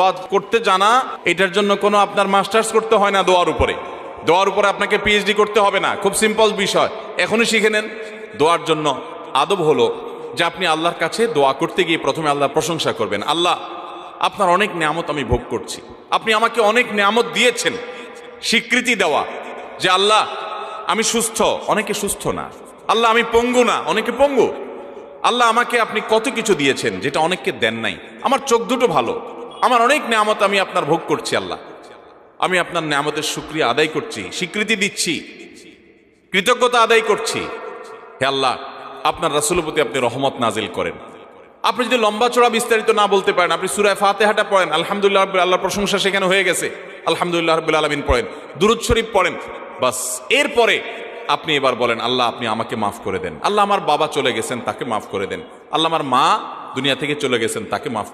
দোয়া করতে জানা, এটার জন্য কোনো আপনার মাস্টার্স করতে হয় না। দোয়ার উপরে আপনাকে পিএইচডি করতে হবে না, খুব সিম্পল বিষয়, এখনই শিখে নেন। দোয়ার জন্য আদব হলো যে আপনি আল্লাহর কাছে দোয়া করতে গিয়ে প্রথমে আল্লাহর প্রশংসা করবেন। আল্লাহ, আপনার অনেক নিয়ামত আমি ভোগ করছি, আপনি আমাকে অনেক নিয়ামত দিয়েছেন। স্বীকৃতি দেওয়া যে আল্লাহ আমি সুস্থ, অনেকে সুস্থ না। আল্লাহ আমি পঙ্গু না, অনেকে পঙ্গু। আল্লাহ আমাকে আপনি কত কিছু দিয়েছেন যেটা অনেককে দেন নাই। আমার চোখ দুটো ভালো, আমার অনেক নিয়ামত আমি আপনার ভোগ করছি। আল্লাহ, আমি আপনার নিয়ামতের শুকরিয়া আদায় করছি, স্বীকৃতি দিচ্ছি, কৃতজ্ঞতা আদায় করছি। হে আল্লাহ, আপনার রাসূলের প্রতি আপনি রহমত নাজিল করেন। আপনি যদি লম্বা চড়া বিস্তারিত না বলতে পারেন, আপনি সূরা ফাতিহাটা পড়েন, আলহামদুলিল্লাহ রাব্বিল, আল্লাহর প্রশংসা সেখানে হয়ে গেছে, আলহামদুলিল্লাহ রাব্বিল আলামিন পড়েন, দুরূদ শরীফ পড়েন, বাস। এরপরে আপনি এবার বলেন, আল্লাহ আপনি আমাকে মাফ করে দেন। আল্লাহ আমার বাবা চলে গেছেন, তাকে মাফ করে দেন। আল্লাহ আমার মা দুনিয়া থেকে চলে গেছেন, তাকে মাফ